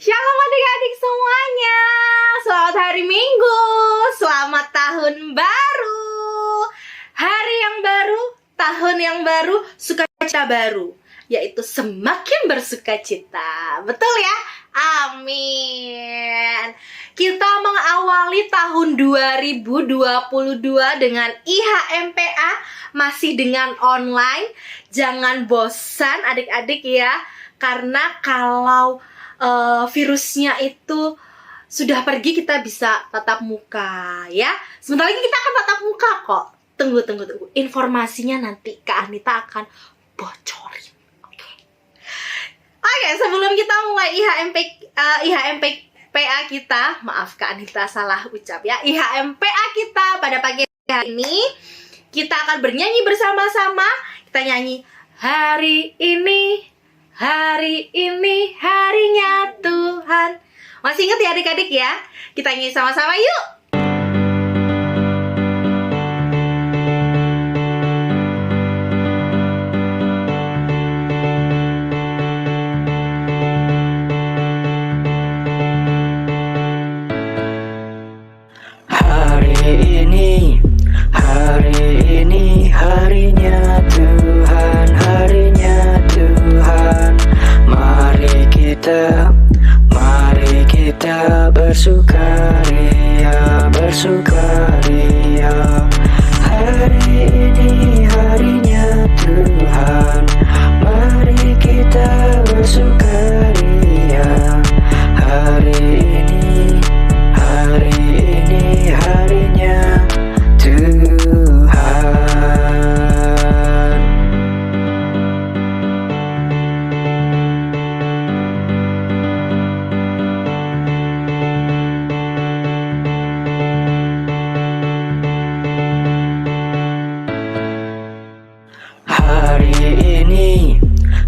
Shalom adik-adik semuanya. Selamat hari Minggu. Selamat tahun baru. Hari yang baru, tahun yang baru, sukacita baru, yaitu semakin bersukacita. Betul ya? Amin. Kita mengawali tahun 2022 dengan IHMPA, masih dengan online. Jangan bosan adik-adik ya, karena kalau virusnya itu sudah pergi, kita bisa tatap muka ya. Sebentar lagi kita akan tatap muka kok. Tunggu. Informasinya nanti Kak Anita akan bocorin. Oke, sebelum kita mulai IHMPA kita, maaf Kak Anita salah ucap ya. IHMPA kita pada pagi hari ini, kita akan bernyanyi bersama-sama. Kita nyanyi hari ini harinya Tuhan. Masih ingat ya adik-adik ya? Kita nyanyi sama-sama yuk. Hari ini harinya Tuhan, harinya Tuhan. Mari kita bersukaria, bersukaria. Hari ini harinya Tuhan, mari kita bersukaria. Hari ini harinya Tuhan.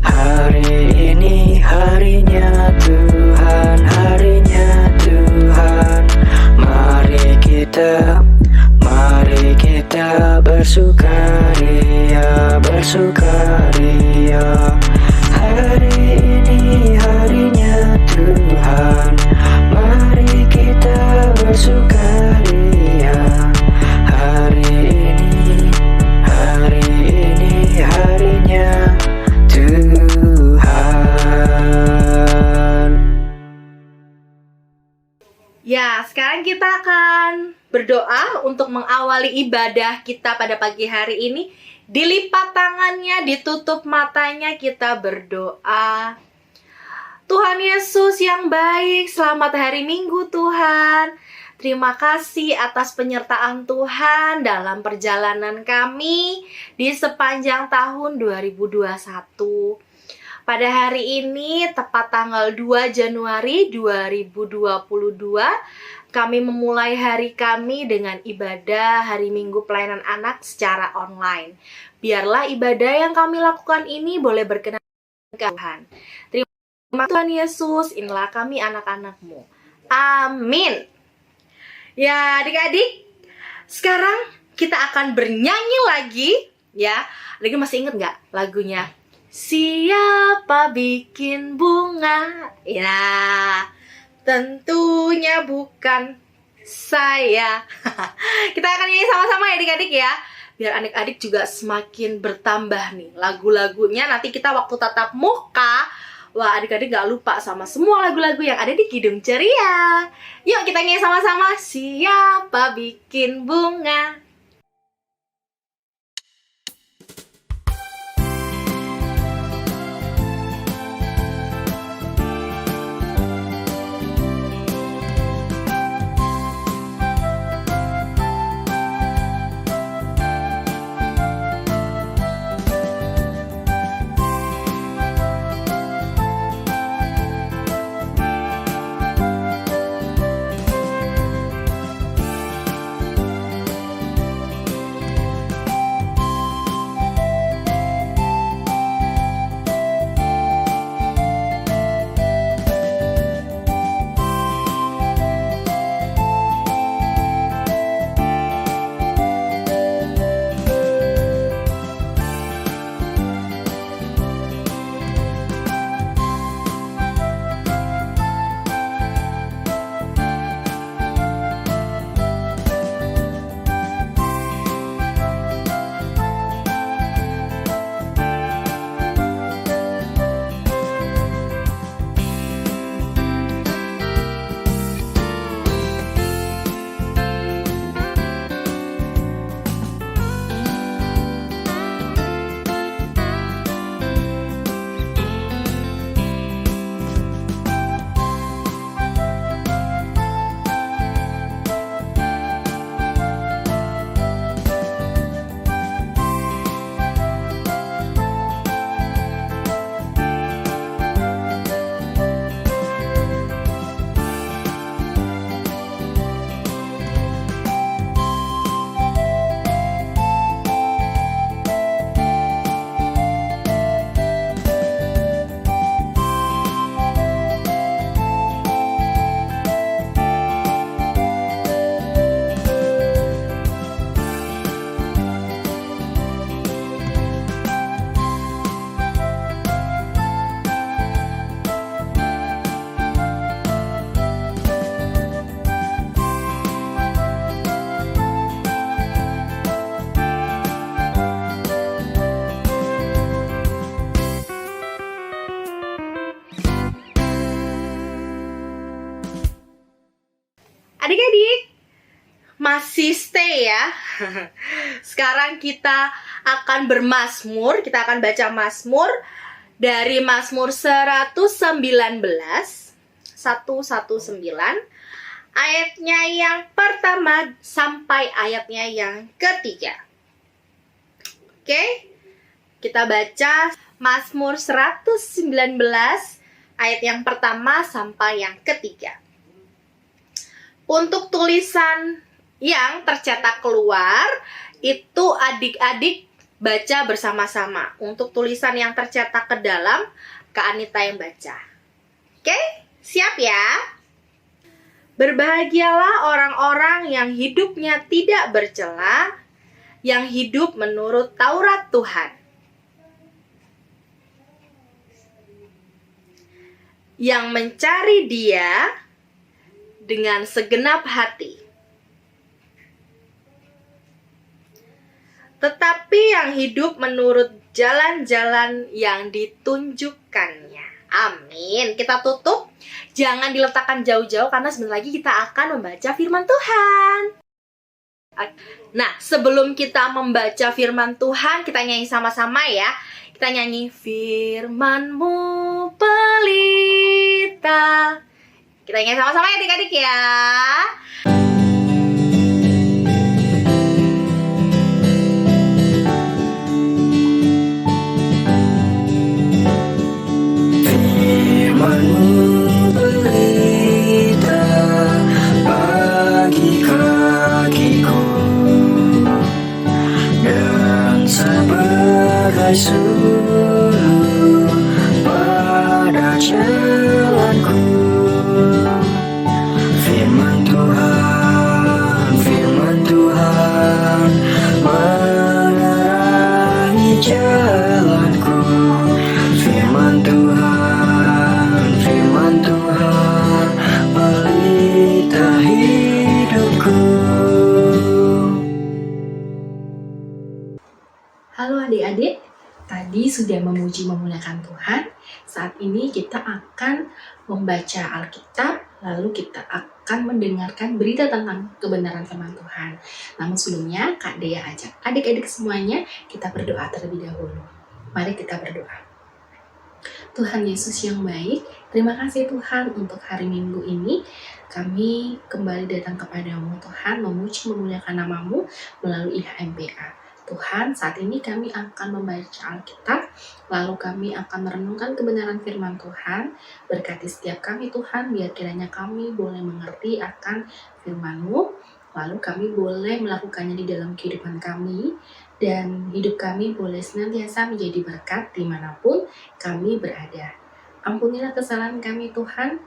Hari ini harinya Tuhan, harinya Tuhan. Mari kita bersukaria, bersukaria. Hari ini harinya Tuhan, mari kita bersukaria. Hari ini harinya Tuhan. Ya, sekarang kita akan berdoa untuk mengawali ibadah kita pada pagi hari ini. Dilipat tangannya, ditutup matanya, kita berdoa. Tuhan Yesus yang baik, selamat hari Minggu Tuhan. Terima kasih atas penyertaan Tuhan dalam perjalanan kami di sepanjang tahun 2021. Pada hari ini, tepat tanggal 2 Januari 2022, kami memulai hari kami dengan ibadah hari Minggu pelayanan anak secara online. Biarlah ibadah yang kami lakukan ini boleh berkenan ke Tuhan. Terima kasih Tuhan Yesus, inilah kami anak-anak-Mu. Amin. Ya adik-adik, sekarang kita akan bernyanyi lagi ya. Adik masih ingat nggak lagunya? Siapa bikin bunga? Ya, tentunya bukan saya. Kita akan nyanyi sama-sama ya adik-adik ya. Biar adik-adik juga semakin bertambah nih lagu-lagunya. Nanti kita waktu tatap muka, wah adik-adik gak lupa sama semua lagu-lagu yang ada di Kidung Ceria. Yuk kita nyanyi sama-sama. Siapa bikin bunga? masih stay ya. Sekarang kita akan bermazmur, kita akan baca Mazmur dari Mazmur 119 ayatnya yang pertama sampai ayatnya yang ketiga. Oke, kita baca Mazmur 119 ayat yang pertama sampai yang ketiga. Untuk tulisan yang tercetak keluar, itu adik-adik baca bersama-sama. Untuk tulisan yang tercetak ke dalam, Kak Anita yang baca. Oke, siap ya? Berbahagialah orang-orang yang hidupnya tidak bercela, yang hidup menurut Taurat Tuhan. Yang mencari Dia dengan segenap hati. Tetapi yang hidup menurut jalan-jalan yang ditunjukkannya. Amin. Kita tutup. Jangan diletakkan jauh-jauh karena sebentar lagi kita akan membaca firman Tuhan. Nah, sebelum kita membaca firman Tuhan, kita nyanyi sama-sama ya. Kita nyanyi firman-Mu pelita. Kita nyanyi sama-sama ya adik-adik ya. Firman-Mu pelita bagi kakiku dan sebagai suluh pada jalanku. Firman Tuhan menerangi jalanku. Firman Tuhan pelita hidupku. Halo adik-adik, tadi sudah memuji memuliakan Tuhan. Saat ini kita akan membaca Alkitab, lalu kita akan mendengarkan berita tentang kebenaran firman Tuhan. Namun sebelumnya, Kak Dea ajak adik-adik semuanya kita berdoa terlebih dahulu. Mari kita berdoa. Tuhan Yesus yang baik, terima kasih Tuhan untuk hari Minggu ini. Kami kembali datang kepadamu Tuhan, memuji memuliakan namamu melalui HMPA. Tuhan, saat ini kami akan membaca Alkitab, lalu kami akan merenungkan kebenaran firman Tuhan. Berkati setiap kami Tuhan, biar kiranya kami boleh mengerti akan firman-Mu, lalu kami boleh melakukannya di dalam kehidupan kami, dan hidup kami boleh senantiasa menjadi berkat dimanapun kami berada. Ampunilah kesalahan kami Tuhan,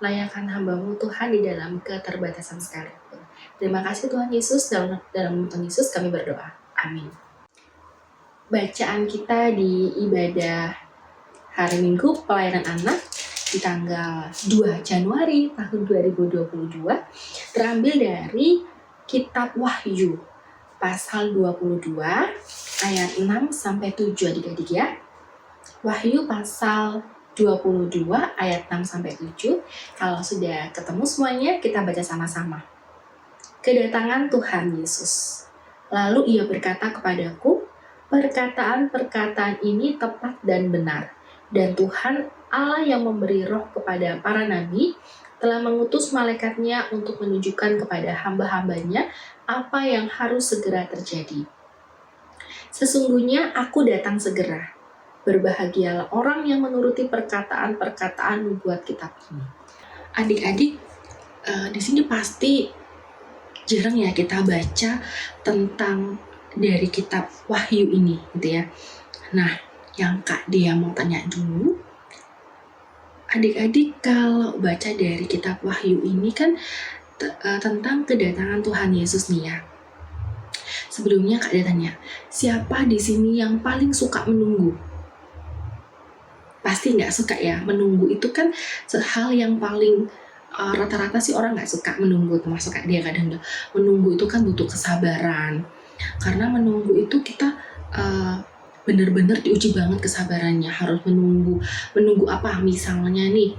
layakkan hamba-Mu Tuhan di dalam keterbatasan sekalipun. Terima kasih Tuhan Yesus, dalam Tuhan Yesus kami berdoa. Amin. Bacaan kita di ibadah hari Minggu pelayanan anak di tanggal 2 Januari tahun 2022 terambil dari kitab Wahyu pasal 22 ayat 6 sampai 7 adik-adik ya. Wahyu pasal 22 ayat 6 sampai 7. Kalau sudah ketemu semuanya, kita baca sama-sama. Kedatangan Tuhan Yesus. Lalu ia berkata kepadaku, perkataan-perkataan ini tepat dan benar. Dan Tuhan Allah yang memberi roh kepada para nabi telah mengutus malaikatnya untuk menunjukkan kepada hamba-hambanya apa yang harus segera terjadi. Sesungguhnya aku datang segera. Berbahagialah orang yang menuruti perkataan-perkataan nubuat kitab ini. Adik-adik, di sini pasti jarang ya kita baca tentang dari kitab Wahyu ini gitu ya. Nah, yang Kak Dea mau tanya dulu, adik-adik kalau baca dari kitab Wahyu ini kan tentang kedatangan Tuhan Yesus nih ya. Sebelumnya Kak Dea tanya, siapa di sini yang paling suka menunggu? Pasti nggak suka ya, menunggu itu kan hal yang paling rata-rata sih orang nggak suka menunggu, termasuk Kak Dea kadang menunggu itu kan butuh kesabaran. Karena menunggu itu kita benar-benar diuji banget kesabarannya, harus menunggu apa? Misalnya nih,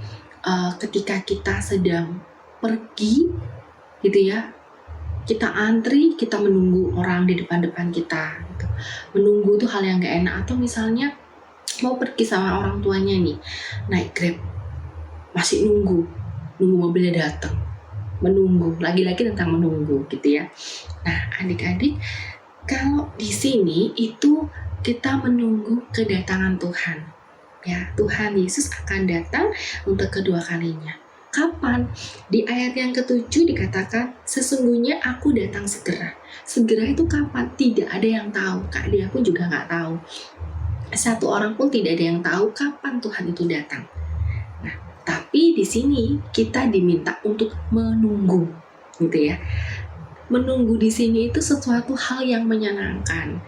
ketika kita sedang pergi gitu ya, kita antri, kita menunggu orang di depan-depan kita gitu. Menunggu tuh hal yang gak enak. Atau misalnya mau pergi sama orang tuanya nih, naik Grab, masih nunggu mobilnya datang, menunggu, lagi-lagi tentang menunggu gitu ya. Nah adik-adik, kalau di sini itu kita menunggu kedatangan Tuhan ya. Tuhan Yesus akan datang untuk kedua kalinya. Kapan? Di ayat yang ke-7 dikatakan, sesungguhnya aku datang segera. Segera itu kapan? Tidak ada yang tahu. Kak Dia pun juga gak tahu. Satu orang pun tidak ada yang tahu kapan Tuhan itu datang. Nah, tapi di sini kita diminta untuk menunggu, gitu ya. Menunggu di sini itu sesuatu hal yang menyenangkan.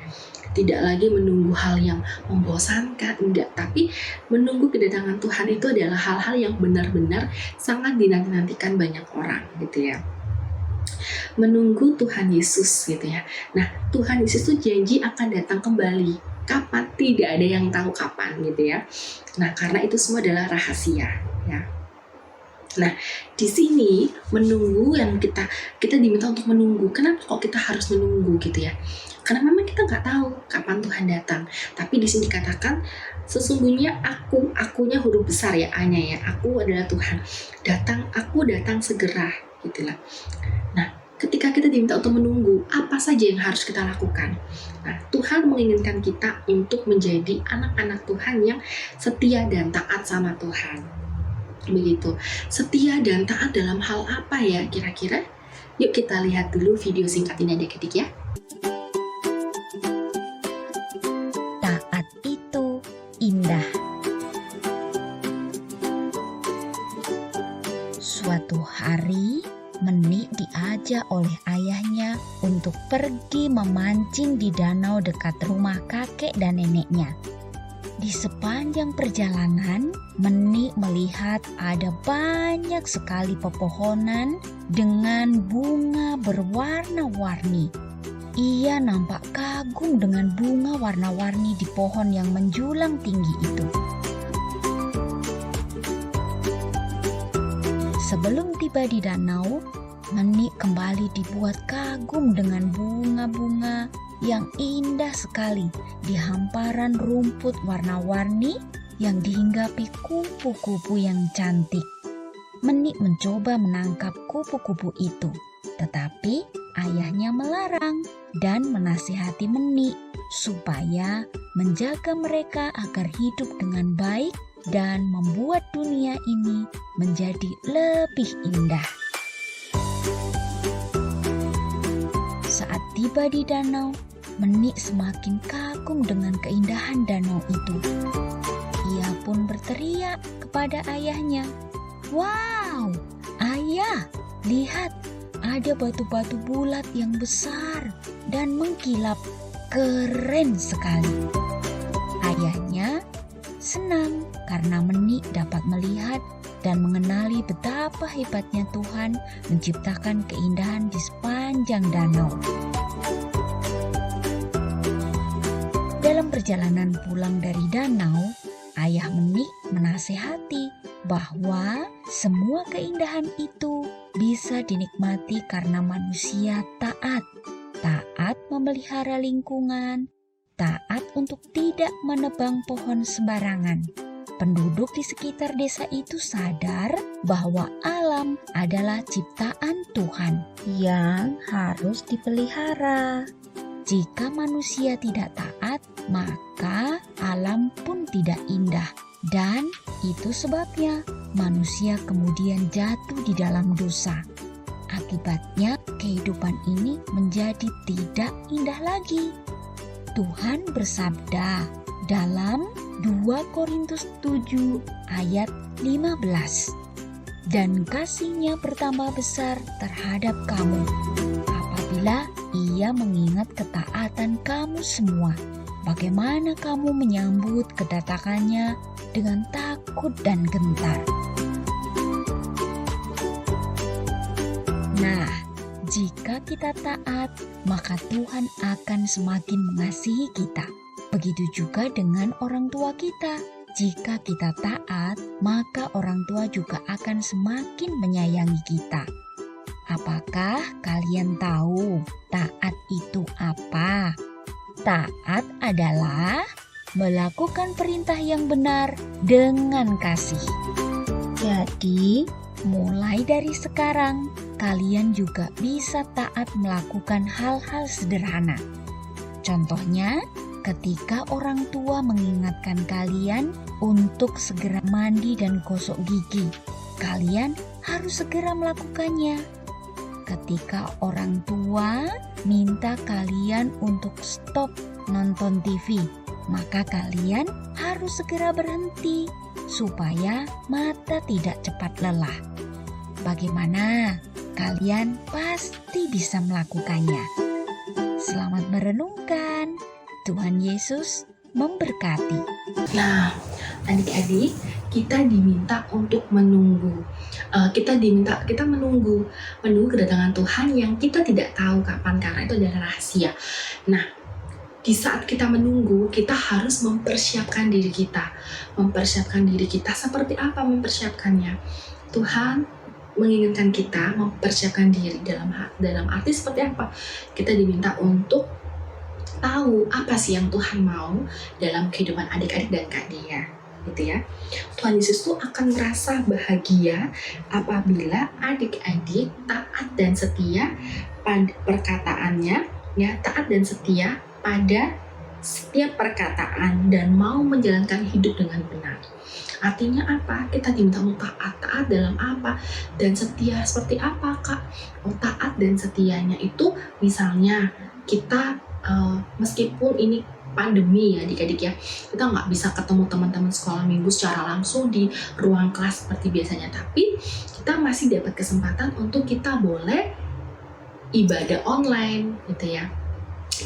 Tidak lagi menunggu hal yang membosankan, enggak. Tapi menunggu kedatangan Tuhan itu adalah hal-hal yang benar-benar sangat dinantikan banyak orang, gitu ya. Menunggu Tuhan Yesus, gitu ya. Nah, Tuhan Yesus itu janji akan datang kembali. Kapan? Tidak ada yang tahu kapan, gitu ya. Nah, karena itu semua adalah rahasia, ya. Nah, di sini menunggu yang kita diminta untuk menunggu. Kenapa kok kita harus menunggu, gitu ya? Karena memang kita nggak tahu kapan Tuhan datang. Tapi di sini dikatakan, sesungguhnya akunya huruf besar ya, A-nya ya. Aku adalah Tuhan. Aku datang segera, gitulah. Nah, ketika kita diminta untuk menunggu, apa saja yang harus kita lakukan? Nah, Tuhan menginginkan kita untuk menjadi anak-anak Tuhan yang setia dan taat sama Tuhan. Begitu. Setia dan taat dalam hal apa ya kira-kira? Yuk kita lihat dulu video singkat ini adik-adik ya. Taat itu indah. Suatu hari, Menik diajak oleh ayahnya untuk pergi memancing di danau dekat rumah kakek dan neneknya. Di sepanjang perjalanan, Menik melihat ada banyak sekali pepohonan dengan bunga berwarna-warni. Ia nampak kagum dengan bunga warna-warni di pohon yang menjulang tinggi itu. Sebelum tiba di danau, Menik kembali dibuat kagum dengan bunga-bunga yang indah sekali di hamparan rumput warna-warni yang dihinggapi kupu-kupu yang cantik. Menik mencoba menangkap kupu-kupu itu, tetapi ayahnya melarang dan menasihati Menik supaya menjaga mereka agar hidup dengan baik dan membuat dunia ini menjadi lebih indah. Saat tiba di danau, Menik semakin kagum dengan keindahan danau itu. Ia pun berteriak kepada ayahnya, "Wow, ayah, lihat, ada batu-batu bulat yang besar dan mengkilap. Keren sekali." Ayahnya senang karena Menik dapat melihat dan mengenali betapa hebatnya Tuhan menciptakan keindahan di sepanjang danau. Dalam perjalanan pulang dari danau, ayah Menik menasehati bahwa semua keindahan itu bisa dinikmati karena manusia taat. Taat memelihara lingkungan, taat untuk tidak menebang pohon sembarangan. Penduduk di sekitar desa itu sadar bahwa alam adalah ciptaan Tuhan yang harus dipelihara. Jika manusia tidak taat, maka alam pun tidak indah. Dan itu sebabnya manusia kemudian jatuh di dalam dosa. Akibatnya kehidupan ini menjadi tidak indah lagi. Tuhan bersabda dalam 2 Korintus 7 ayat 15, "Dan kasih-Nya bertambah besar terhadap kamu apabila Ia mengingat ketaatan kamu semua. Bagaimana kamu menyambut kedatangannya dengan takut dan gentar." Nah, jika kita taat, maka Tuhan akan semakin mengasihi kita. Begitu juga dengan orang tua kita. Jika kita taat, maka orang tua juga akan semakin menyayangi kita. Apakah kalian tahu taat itu apa? Taat adalah melakukan perintah yang benar dengan kasih. Jadi, mulai dari sekarang, kalian juga bisa taat melakukan hal-hal sederhana. Contohnya, ketika orang tua mengingatkan kalian untuk segera mandi dan gosok gigi, kalian harus segera melakukannya. Ketika orang tua minta kalian untuk stop nonton TV, maka kalian harus segera berhenti supaya mata tidak cepat lelah. Bagaimana? Kalian pasti bisa melakukannya. Selamat merenungkan. Tuhan Yesus memberkati. Nah, adik-adik, kita diminta untuk menunggu. Kita menunggu kedatangan Tuhan yang kita tidak tahu kapan, karena itu adalah rahasia. Nah, di saat kita menunggu, kita harus mempersiapkan diri kita. Seperti apa mempersiapkannya? Tuhan menginginkan kita mempersiapkan diri dalam arti seperti apa? Kita diminta untuk tahu apa sih yang Tuhan mau dalam kehidupan adik-adik dan Kak Dea, gitu ya. Tuhan Yesus tuh akan merasa bahagia apabila adik-adik taat dan setia pada perkataannya, ya, taat dan setia pada setiap perkataan dan mau menjalankan hidup dengan benar. Artinya apa? Kita diminta untuk taat dalam apa? Dan setia seperti apa, Kak? Taat dan setianya itu misalnya kita meskipun ini pandemi ya adik-adik ya, kita nggak bisa ketemu teman-teman sekolah minggu secara langsung di ruang kelas seperti biasanya, tapi kita masih dapat kesempatan untuk kita boleh ibadah online gitu ya,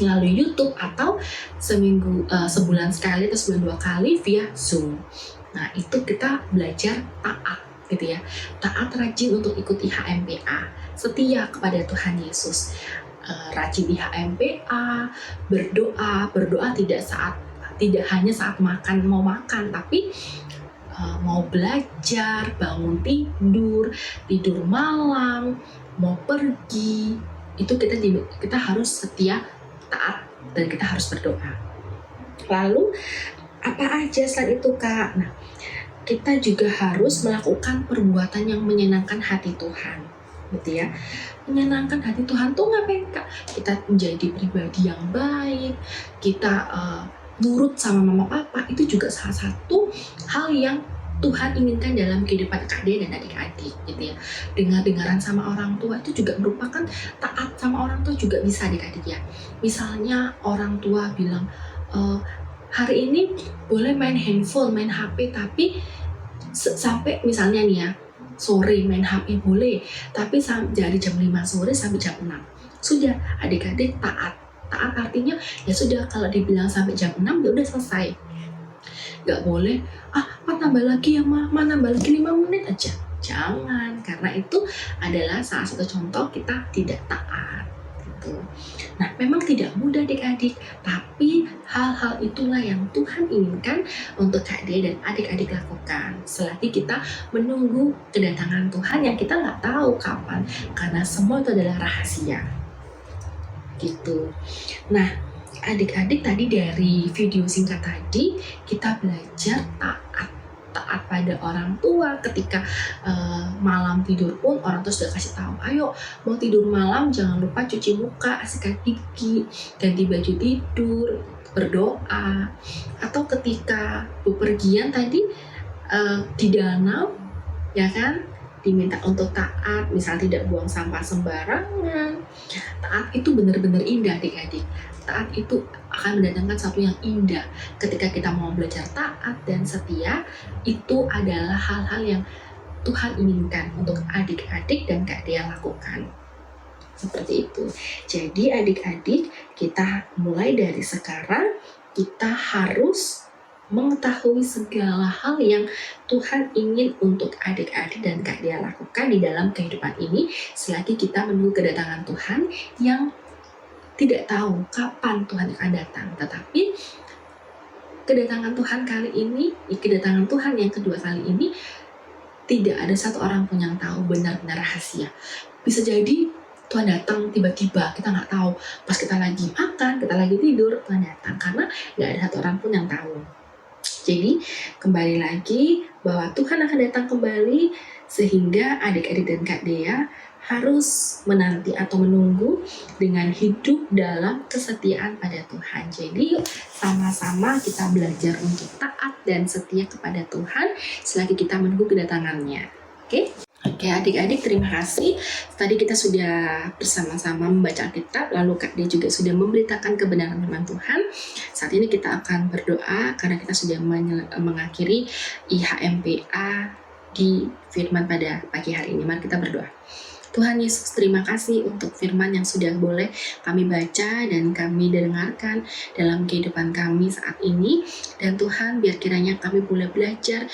melalui YouTube atau sebulan sekali atau sebulan 2 kali via Zoom. Nah, itu kita belajar taat gitu ya, taat rajin untuk ikuti HMPA, setia kepada Tuhan Yesus. Rajin di HMPA, berdoa tidak hanya saat mau makan, tapi mau belajar, bangun tidur malam, mau pergi, itu kita harus setia, taat, dan kita harus berdoa. Lalu apa aja selain itu, Kak? Nah, kita juga harus melakukan perbuatan yang menyenangkan hati Tuhan, gitu ya. Menyenangkan hati Tuhan tuh ngapain, Kak? Kita menjadi pribadi yang baik, kita nurut sama mama papa, itu juga salah satu hal yang Tuhan inginkan dalam kehidupan Kak Dea dan adik-adik, gitu ya. Dengar-dengaran sama orang tua itu juga merupakan taat sama orang tua juga bisa adik-adik ya. Misalnya orang tua bilang, hari ini boleh main handphone, main HP, tapi sampai misalnya nih ya, sore main HP boleh, tapi dari jam 5 sore sampai jam 6. Sudah, adik-adik taat. Taat artinya ya sudah, kalau dibilang sampai jam 6 ya udah selesai. Gak boleh, nambah lagi ya Ma, nambah lagi 5 menit aja. Jangan, karena itu adalah salah satu contoh kita tidak taat. Gitu. Nah, memang tidak mudah adik-adik, tapi hal-hal itulah yang Tuhan inginkan untuk Kak Dea dan adik-adik lakukan selagi kita menunggu kedatangan Tuhan yang kita nggak tahu kapan, karena semua itu adalah rahasia. Gitu. Nah, adik-adik tadi dari video singkat tadi kita belajar taat pada orang tua. Ketika malam tidur pun orang tua sudah kasih tahu, ayo mau tidur malam jangan lupa cuci muka, sikat gigi, ganti baju tidur, berdoa. Atau ketika bepergian tadi di danau, ya kan, diminta untuk taat, misal tidak buang sampah sembarangan. Taat itu benar-benar indah adik-adik. Taat itu akan mendatangkan sesuatu yang indah. Ketika kita mau belajar taat dan setia, itu adalah hal-hal yang Tuhan inginkan untuk adik-adik dan Kak Dea lakukan. Seperti itu. Jadi adik-adik, kita mulai dari sekarang, kita harus mengetahui segala hal yang Tuhan ingin untuk adik-adik dan Kak Dea lakukan di dalam kehidupan ini, selagi kita menunggu kedatangan Tuhan yang tidak tahu kapan Tuhan akan datang. Tetapi kedatangan Tuhan kali ini, kedatangan Tuhan yang kedua kali ini, tidak ada satu orang pun yang tahu, benar-benar rahasia. bisa jadi Tuhan datang tiba-tiba, kita nggak tahu. Pas kita lagi makan, kita lagi tidur, Tuhan datang. Karena nggak ada satu orang pun yang tahu. Jadi kembali lagi bahwa Tuhan akan datang kembali, sehingga adik-adik dan Kak Dea harus menanti atau menunggu dengan hidup dalam kesetiaan pada Tuhan. Jadi yuk sama-sama kita belajar untuk taat dan setia kepada Tuhan selagi kita menunggu kedatangannya. Oke, adik-adik terima kasih. Tadi kita sudah bersama-sama membaca Alkitab, lalu Kak Dea juga sudah memberitakan kebenaran firman Tuhan. Saat ini kita akan berdoa karena kita sudah mengakhiri IHMPA di firman pada pagi hari ini. Mari kita berdoa. Tuhan Yesus, terima kasih untuk firman yang sudah boleh kami baca dan kami dengarkan dalam kehidupan kami saat ini. Dan Tuhan, biar kiranya kami boleh belajar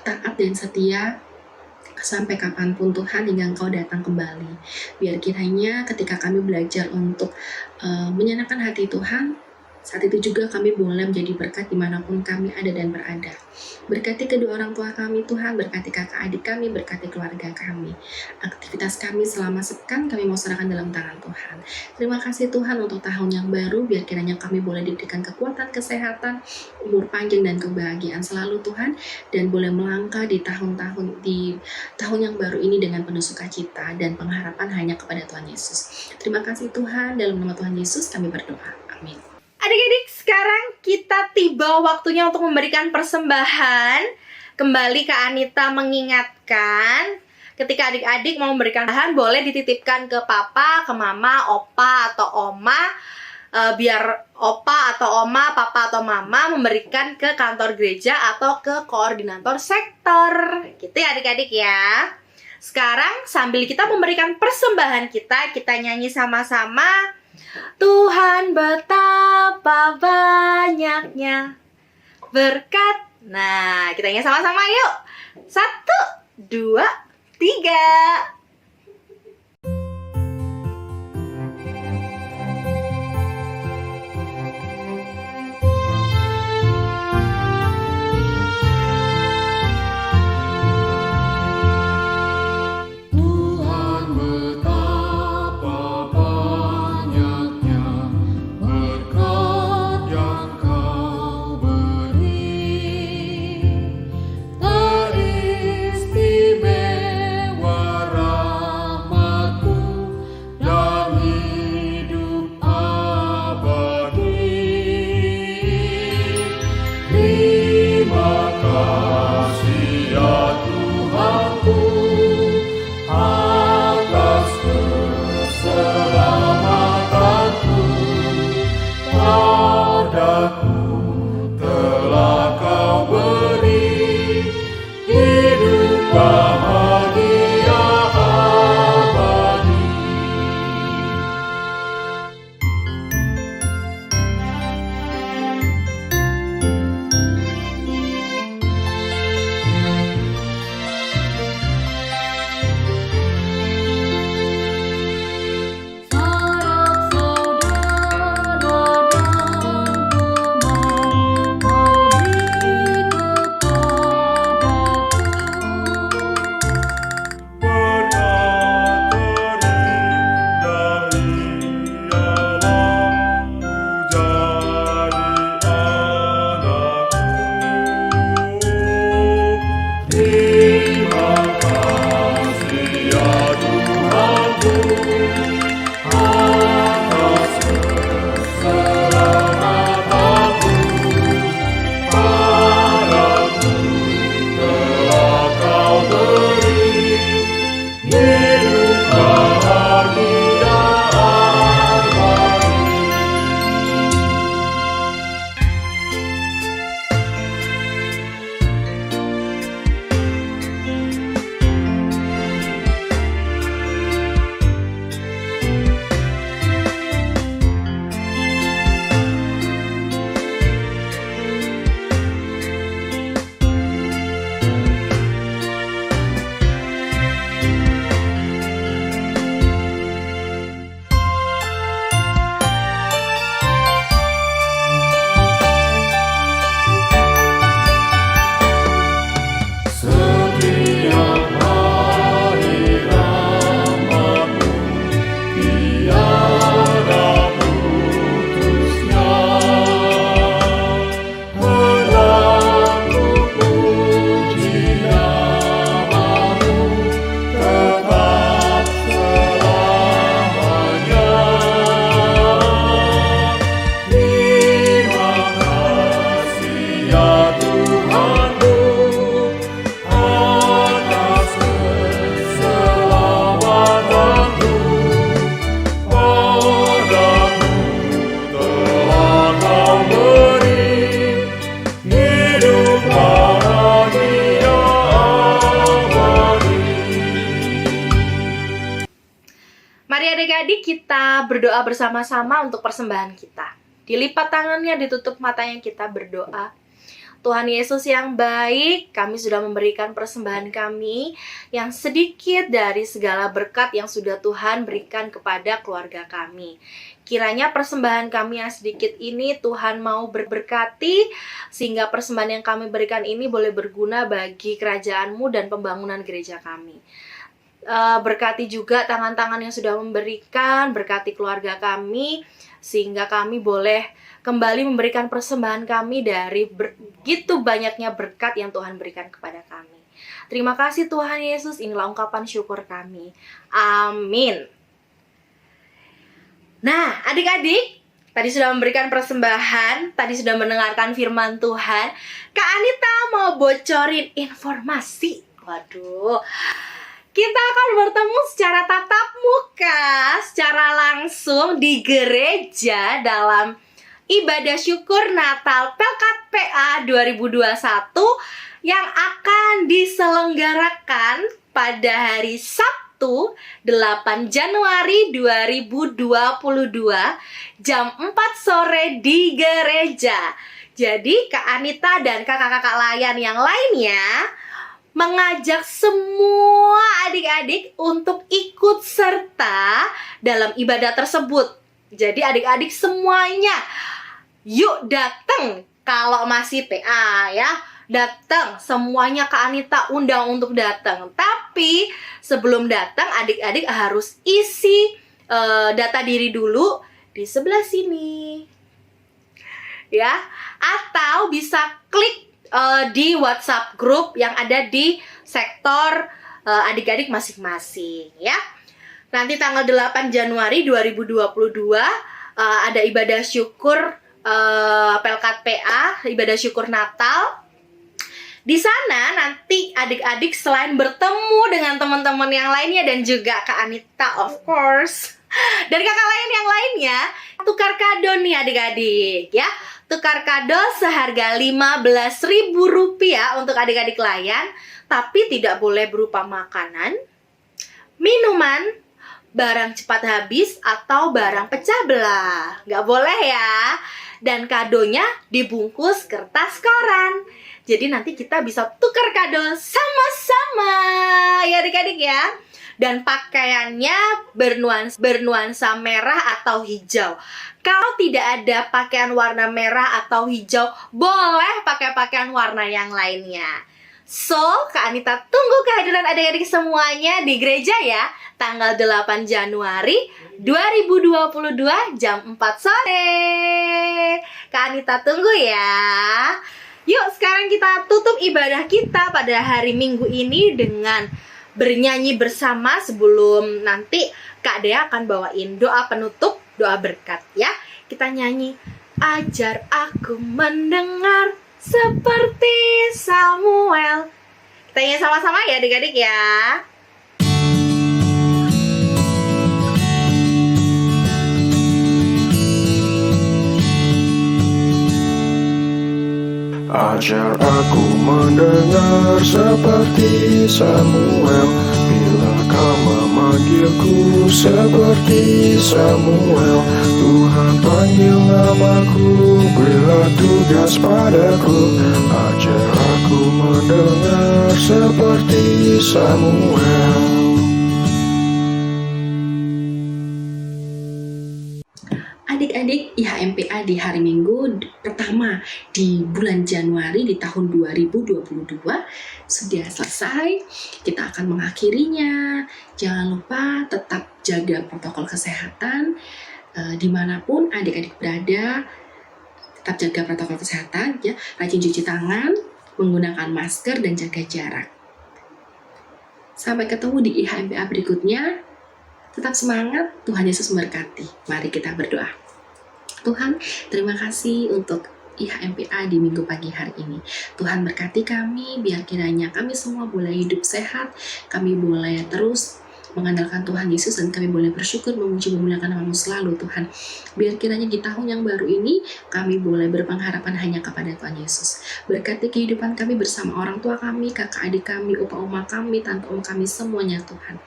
taat dan setia sampai kapanpun Tuhan, hingga Engkau datang kembali. Biar kiranya ketika kami belajar untuk menyenangkan hati Tuhan, saat itu juga kami boleh menjadi berkat dimanapun kami ada dan berada. Berkati kedua orang tua kami Tuhan, berkati kakak adik kami, berkati keluarga kami. Aktivitas kami selama sepekan kami mau serahkan dalam tangan Tuhan. Terima kasih Tuhan untuk tahun yang baru, biar kiranya kami boleh diberikan kekuatan, kesehatan, umur panjang dan kebahagiaan selalu Tuhan, dan boleh melangkah di tahun yang baru ini dengan penuh sukacita dan pengharapan hanya kepada Tuhan Yesus. Terima kasih Tuhan, dalam nama Tuhan Yesus kami berdoa. Amin. Adik-adik, sekarang kita tiba waktunya untuk memberikan persembahan. Kembali Kak Anita mengingatkan, ketika adik-adik mau memberikan persembahan, boleh dititipkan ke papa, ke mama, opa, atau oma. Biar opa atau oma, papa atau mama memberikan ke kantor gereja atau ke koordinator sektor. Gitu ya adik-adik ya. Sekarang sambil kita memberikan persembahan kita nyanyi sama-sama. Tuhan betapa banyaknya berkat. Nah, kita nyanyi sama-sama yuk. 1, 2, 3. Teristimewa Mari adik-adik kita berdoa bersama-sama untuk persembahan kita. Dilipat tangannya, ditutup matanya, kita berdoa. Tuhan Yesus yang baik, kami sudah memberikan persembahan kami yang sedikit dari segala berkat yang sudah Tuhan berikan kepada keluarga kami. Kiranya persembahan kami yang sedikit ini Tuhan mau berberkati, sehingga persembahan yang kami berikan ini boleh berguna bagi kerajaan-Mu dan pembangunan gereja kami. Berkati juga tangan-tangan yang sudah memberikan, berkati keluarga kami, sehingga kami boleh kembali memberikan persembahan kami dari begitu banyaknya berkat yang Tuhan berikan kepada kami. Terima kasih Tuhan Yesus, inilah ungkapan syukur kami. Amin. Nah, adik-adik, tadi sudah memberikan persembahan, tadi sudah mendengarkan firman Tuhan. Kak Anita mau bocorin informasi. Waduh, kita akan bertemu secara tatap muka, secara langsung di gereja dalam ibadah syukur Natal Pelkat PA 2021 yang akan diselenggarakan pada hari Sabtu 8 Januari 2022 jam 4 sore di gereja. Jadi Kak Anita dan kakak-kakak layan yang lainnya mengajak semua adik-adik untuk ikut serta dalam ibadah tersebut. Jadi adik-adik semuanya, yuk datang. Kalau masih PA ya, datang. Semuanya Kak Anita undang untuk datang. Tapi sebelum datang, adik-adik harus isi data diri dulu di sebelah sini, ya. Atau bisa klik di WhatsApp grup yang ada di sektor adik-adik masing-masing, ya. Nanti tanggal 8 Januari 2022 ada ibadah syukur Pelkat PA, ibadah syukur Natal. Di sana nanti adik-adik selain bertemu dengan teman-teman yang lainnya dan juga Kak Anita of course, dan kakak lain yang lainnya, tukar kado nih adik-adik ya. Tukar kado seharga Rp15.000 untuk adik-adik layan, tapi tidak boleh berupa makanan, minuman, barang cepat habis, atau barang pecah belah. Nggak boleh ya. Dan kadonya dibungkus kertas koran. Jadi nanti kita bisa tukar kado sama-sama ya adik-adik ya. Dan pakaiannya bernuansa merah atau hijau. Kalau tidak ada pakaian warna merah atau hijau, boleh pakai pakaian warna yang lainnya. So, Kak Anita tunggu kehadiran adik-adik semuanya di gereja ya. Tanggal 8 Januari 2022 jam 4 sore. Kak Anita tunggu ya. Yuk sekarang kita tutup ibadah kita pada hari Minggu ini dengan bernyanyi bersama sebelum nanti Kak Dea akan bawain doa penutup, doa berkat ya. Kita nyanyi, ajar aku mendengar seperti Samuel. Kita nyanyi sama-sama ya adik-adik ya. Ajar aku mendengar seperti Samuel, bila kau memanggilku seperti Samuel. Tuhan panggil namaku, berilah tugas padaku. Ajar aku mendengar seperti Samuel. Adik-adik, IHMPA di hari Minggu pertama di bulan Januari di tahun 2022 sudah selesai. Kita akan mengakhirinya. Jangan lupa tetap jaga protokol kesehatan dimanapun adik-adik berada. Tetap jaga protokol kesehatan, ya. Rajin cuci tangan, menggunakan masker dan jaga jarak. Sampai ketemu di IHMPA berikutnya. Tetap semangat, Tuhan Yesus memberkati. Mari kita berdoa. Tuhan, terima kasih untuk IHMPA di minggu pagi hari ini. Tuhan berkati kami, biar kiranya kami semua boleh hidup sehat, kami boleh terus mengandalkan Tuhan Yesus, dan kami boleh bersyukur, memuji, memuliakan nama-Mu selalu Tuhan. Biar kiranya di tahun yang baru ini kami boleh berpengharapan hanya kepada Tuhan Yesus. Berkati kehidupan kami bersama orang tua kami, kakak adik kami, opa oma kami, tante om kami, semuanya Tuhan.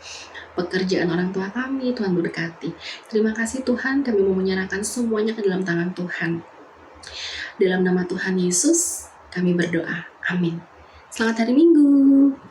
Pekerjaan orang tua kami, Tuhan berkati. Terima kasih Tuhan, kami mau menyerahkan semuanya ke dalam tangan Tuhan. Dalam nama Tuhan Yesus kami berdoa, amin. Selamat hari Minggu.